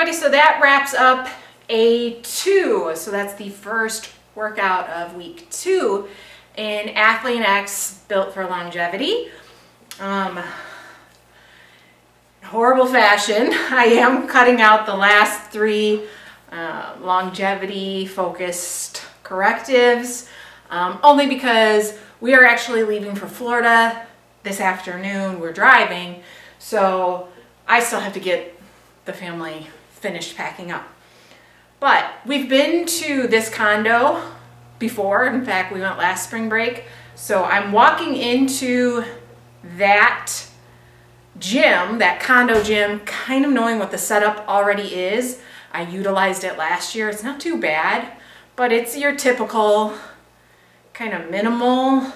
everybody, so that wraps up A2. So that's the first workout of week 2 in Athlean-X, built for longevity. Horrible fashion. I am cutting out the last 3 longevity focused correctives, only because we are actually leaving for Florida this afternoon. We're driving, so I still have to get the family finished packing up. But we've been to this condo before. In fact, we went last spring break. So I'm walking into that gym, that condo gym, kind of knowing what the setup already is. I utilized it last year. It's not too bad, but it's your typical kind of minimalist.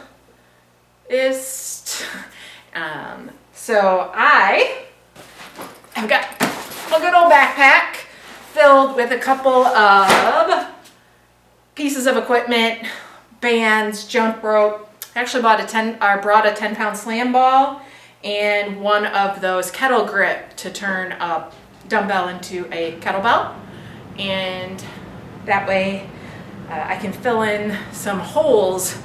So I've got a good old backpack filled with a couple of pieces of equipment, bands, jump rope. I actually brought a 10-pound slam ball and one of those kettle grip to turn a dumbbell into a kettlebell, and that way I can fill in some holes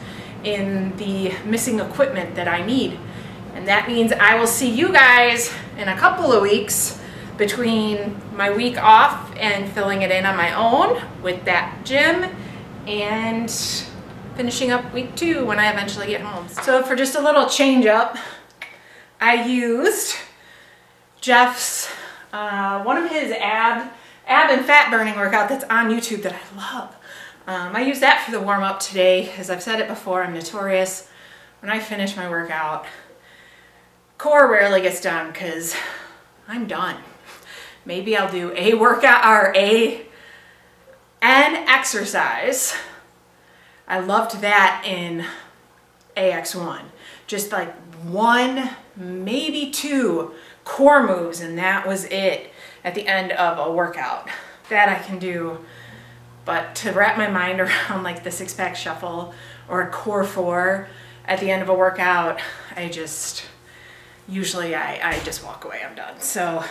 in the missing equipment that I need. And that means I will see you guys in a couple of weeks between my week off and filling it in on my own with that gym and finishing up week 2 when I eventually get home. So for just a little change up, I used Jeff's, one of his ab and fat burning workout that's on YouTube that I love. I used that for the warm up today. As I've said it before, I'm notorious when I finish my workout, core rarely gets done because I'm done. Maybe I'll do a workout or an exercise. I loved that in AX1. Just like 1, maybe 2 core moves, and that was it at the end of a workout. That I can do, but to wrap my mind around like the 6-pack shuffle or a core 4 at the end of a workout, usually I just walk away, I'm done. So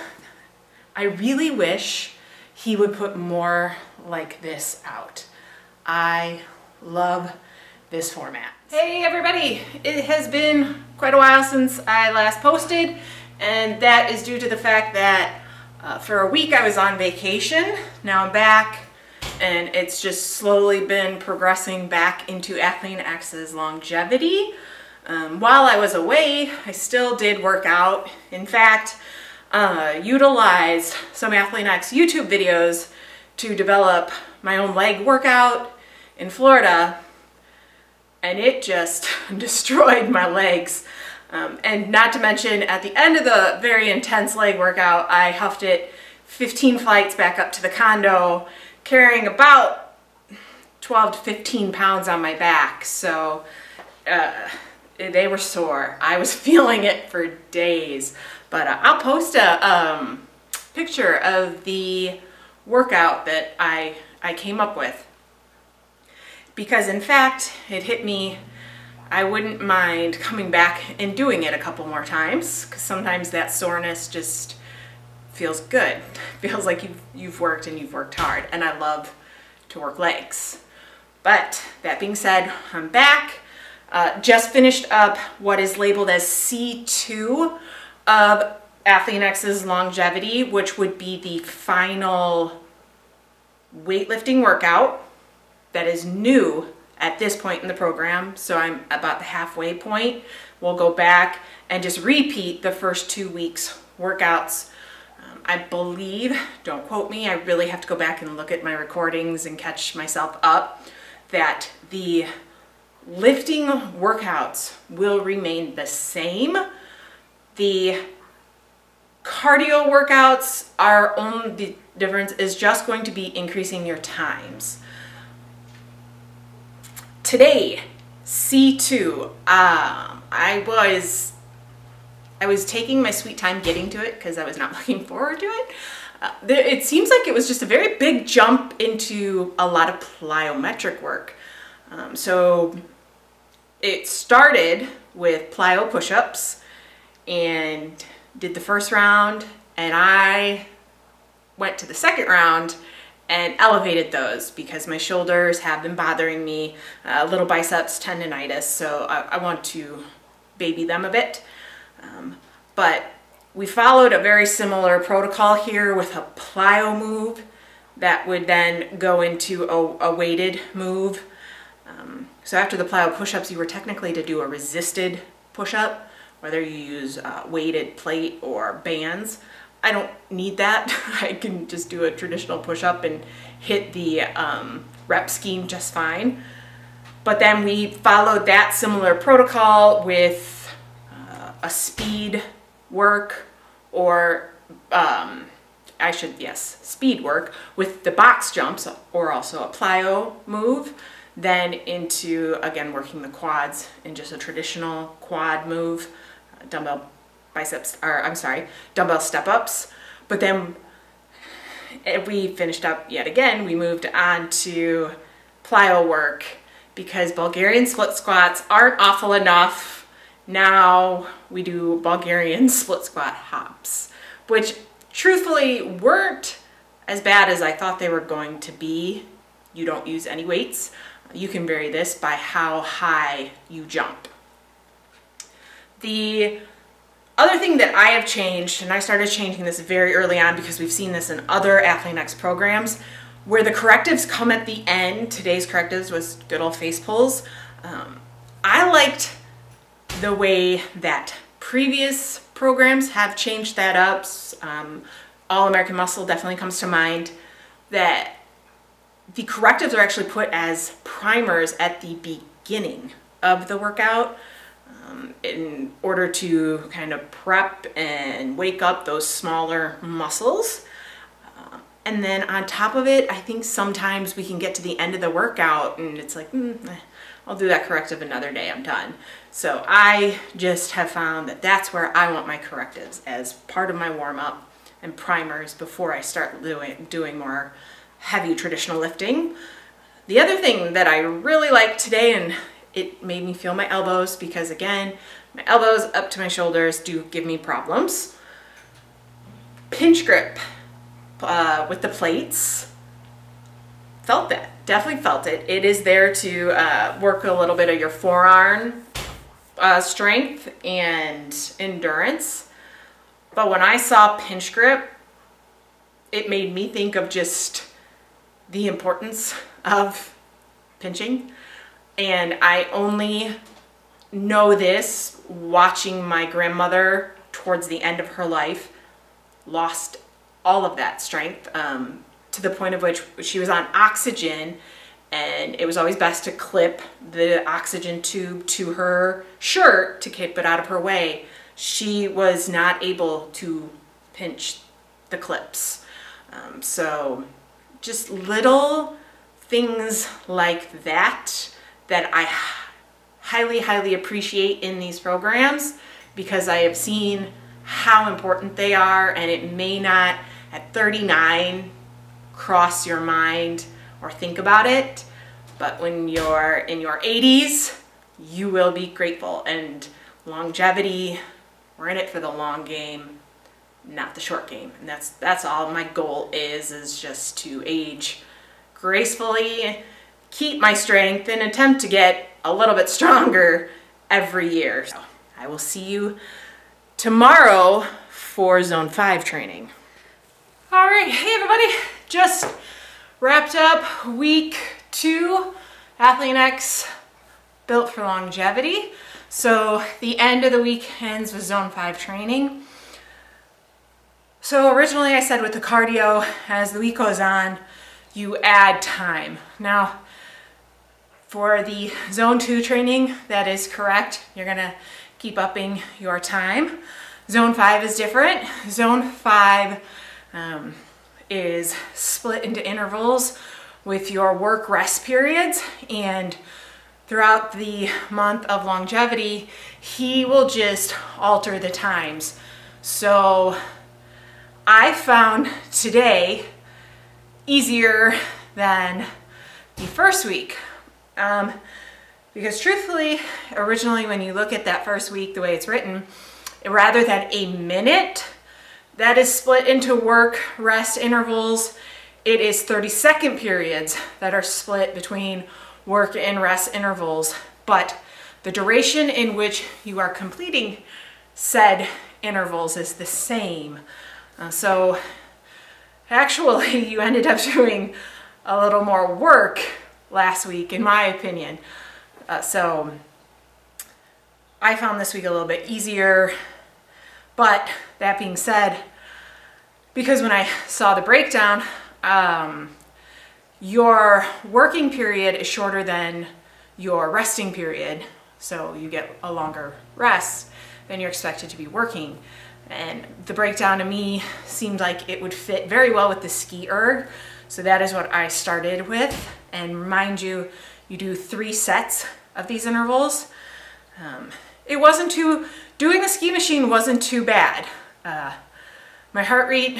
I really wish he would put more like this out. I love this format. Hey everybody, it has been quite a while since I last posted, and that is due to the fact that for a week I was on vacation. Now I'm back, and it's just slowly been progressing back into Athlean-X's longevity. While I was away, I still did work out. In fact, utilized some Athlean-X YouTube videos to develop my own leg workout in Florida, and it just destroyed my legs. And not to mention, at the end of the very intense leg workout, I huffed it 15 flights back up to the condo, carrying about 12 to 15 pounds on my back. So they were sore. I was feeling it for days. But I'll post a picture of the workout that I came up with. Because in fact, it hit me, I wouldn't mind coming back and doing it a couple more times, because sometimes that soreness just feels good. Feels like you've worked and you've worked hard, and I love to work legs. But that being said, I'm back. Just finished up what is labeled as C2 of Athlean-X's longevity, which would be the final weightlifting workout that is new at this point in the program. So I'm about the halfway point. We'll go back and just repeat the first 2 weeks workouts. I believe, don't quote me, I really have to go back and look at my recordings and catch myself up, that the lifting workouts will remain the same. The cardio workouts, the difference is just going to be increasing your times. Today, C2, I was taking my sweet time getting to it because I was not looking forward to it. It seems like it was just a very big jump into a lot of plyometric work. So it started with plyo push-ups and did the first round, and I went to the second round and elevated those because my shoulders have been bothering me, little biceps tendonitis, so I want to baby them a bit. But we followed a very similar protocol here with a plyo move that would then go into a weighted move. So after the plyo push-ups, you were technically to do a resisted push-up, whether you use weighted plate or bands. I don't need that. I can just do a traditional push-up and hit the rep scheme just fine. But then we followed that similar protocol with a speed work, or speed work with the box jumps, or also a plyo move, then into, again, working the quads in just a traditional quad move, dumbbell step-ups. But then we finished up yet again, we moved on to plyo work because Bulgarian split squats aren't awful enough. Now we do Bulgarian split squat hops, which truthfully weren't as bad as I thought they were going to be. You don't use any weights. You can vary this by how high you jump. The other thing that I have changed, and I started changing this very early on because we've seen this in other Athlean-X programs, where the correctives come at the end. Today's correctives was good old face pulls. I liked the way that previous programs have changed that up. All American Muscle definitely comes to mind, that the correctives are actually put as primers at the beginning of the workout in order to kind of prep and wake up those smaller muscles. And then on top of it, I think sometimes we can get to the end of the workout and it's like, I'll do that corrective another day, I'm done. So I just have found that that's where I want my correctives, as part of my warm-up and primers before I start doing more heavy traditional lifting. The other thing that I really liked today, and it made me feel my elbows, because again, my elbows up to my shoulders do give me problems. Pinch grip with the plates. Felt that, definitely felt it. It is there to work a little bit of your forearm strength and endurance. But when I saw pinch grip, it made me think of just the importance of pinching. And I only know this watching my grandmother towards the end of her life lost all of that strength, to the point of which she was on oxygen, and it was always best to clip the oxygen tube to her shirt to keep it out of her way. She was not able to pinch the clips. So just little things like that I highly, highly appreciate in these programs, because I have seen how important they are, and it may not at 39 cross your mind or think about it, but when you're in your 80s, you will be grateful. And longevity, we're in it for the long game, not the short game. And that's all my goal is just to age gracefully, keep my strength, and attempt to get a little bit stronger every year. So I will see you tomorrow for Zone 5 training. All right, hey everybody, just wrapped up week 2, Athlean-X built for longevity. So the end of the week ends with Zone 5 training. So originally I said with the cardio, as the week goes on, you add time. Now, for the Zone 2 training, that is correct. You're gonna keep upping your time. Zone 5 is different. Zone 5 is split into intervals with your work rest periods, and throughout the month of longevity, he will just alter the times. So I found today easier than the first week. Because truthfully, originally when you look at that first week, the way it's written, rather than a minute That is split into work, rest intervals. It is 30-second periods that are split between work and rest intervals, but the duration in which you are completing said intervals is the same. So actually you ended up doing a little more work last week, in my opinion. So I found this week a little bit easier, but that being said, because when I saw the breakdown, your working period is shorter than your resting period, so you get a longer rest than you're expected to be working. And the breakdown to me seemed like it would fit very well with the ski erg, so that is what I started with. And mind you, you do 3 sets of these intervals. Doing the ski machine wasn't too bad. My heart rate,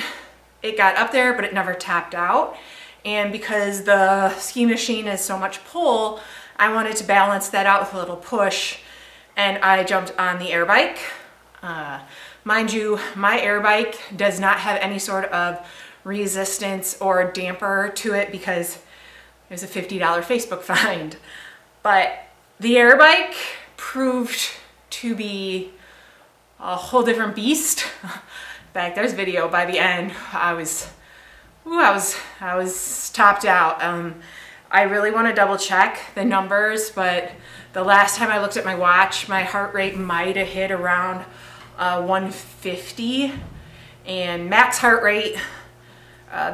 it got up there, but it never tapped out. And because the ski machine is so much pull, I wanted to balance that out with a little push, and I jumped on the air bike. Mind you, my air bike does not have any sort of resistance or damper to it because it was a $50 Facebook find. But the air bike proved to be a whole different beast. In fact, there's video by the end. I was topped out. I really want to double check the numbers, but the last time I looked at my watch, my heart rate might have hit around 150, and max heart rate,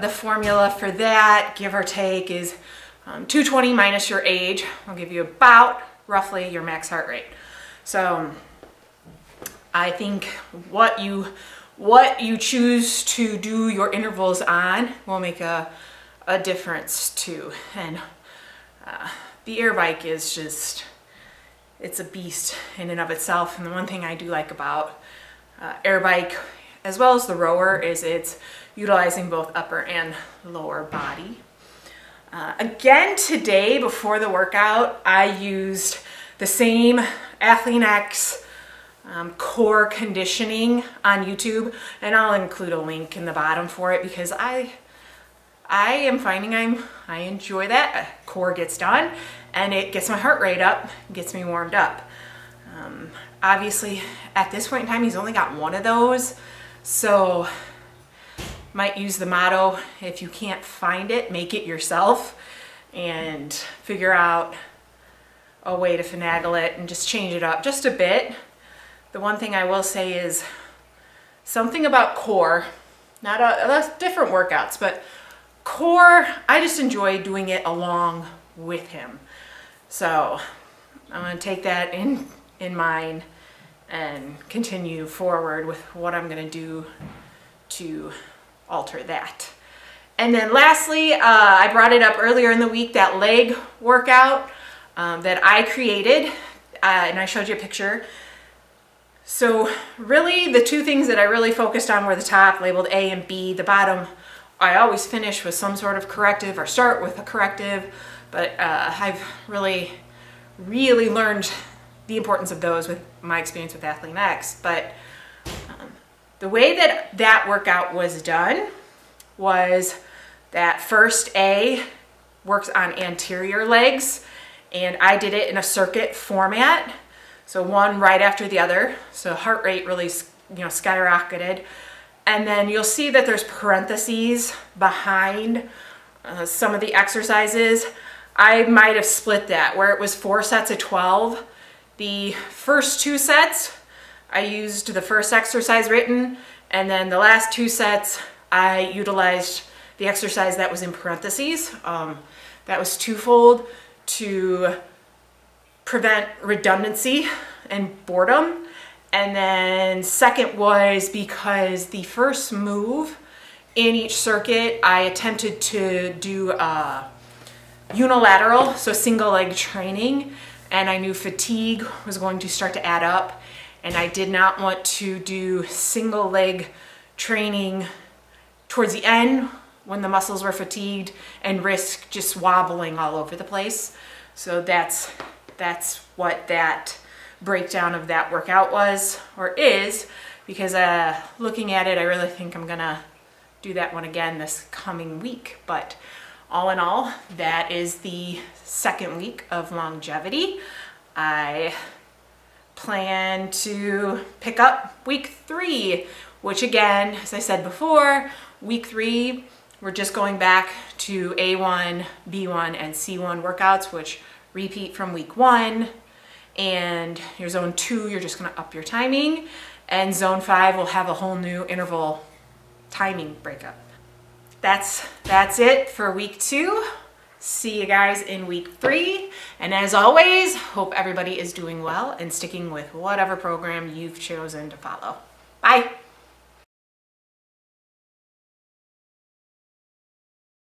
the formula for that, give or take, is 220 minus your age. I'll give you about roughly your max heart rate. So I think what you choose to do your intervals on will make a difference too. And the air bike is just, it's a beast in and of itself. And the one thing I do like about air bike, as well as the rower, is it's utilizing both upper and lower body. Again, today before the workout, I used the same Athlean-X core conditioning on YouTube, and I'll include a link in the bottom for it because I am finding I enjoy that. Core gets done and it gets my heart rate up, gets me warmed up. Obviously at this point in time he's only got one of those, so might use the motto, if you can't find it, make it yourself, and figure out a way to finagle it and just change it up just a bit. The one thing I will say is something about core, that's different workouts, but core, I just enjoy doing it along with him. So I'm going to take that in mind and continue forward with what I'm going to do to alter that. And then lastly, I brought it up earlier in the week, that leg workout that I created, and I showed you a picture. So really the two things that I really focused on were the top, labeled A and B. The bottom, I always finish with some sort of corrective or start with a corrective, but I've really learned the importance of those with my experience with Athlean-X. But the way that workout was done was that first A works on anterior legs, and I did it in a circuit format. So one right after the other. So heart rate really, skyrocketed. And then you'll see that there's parentheses behind some of the exercises. I might have split that where it was 4 sets of 12. The first 2 sets, I used the first exercise written, and then the last 2 sets, I utilized the exercise that was in parentheses. That was twofold, to prevent redundancy and boredom. And then second was because the first move in each circuit, I attempted to do unilateral, so single leg training, and I knew fatigue was going to start to add up, and I did not want to do single leg training towards the end when the muscles were fatigued and risk just wobbling all over the place. So that's what that breakdown of that workout was, or is. because looking at it, I really think I'm gonna do that one again this coming week. But all in all, that is the second week of longevity. I plan to pick up week 3, which again, as I said before, week 3, we're just going back to A1, B1, and C1 workouts, which repeat from week 1. And your zone 2, you're just gonna up your timing. And zone 5 will have a whole new interval timing breakup. That's it for week 2. See you guys in week 3. And as always, hope everybody is doing well and sticking with whatever program you've chosen to follow. Bye.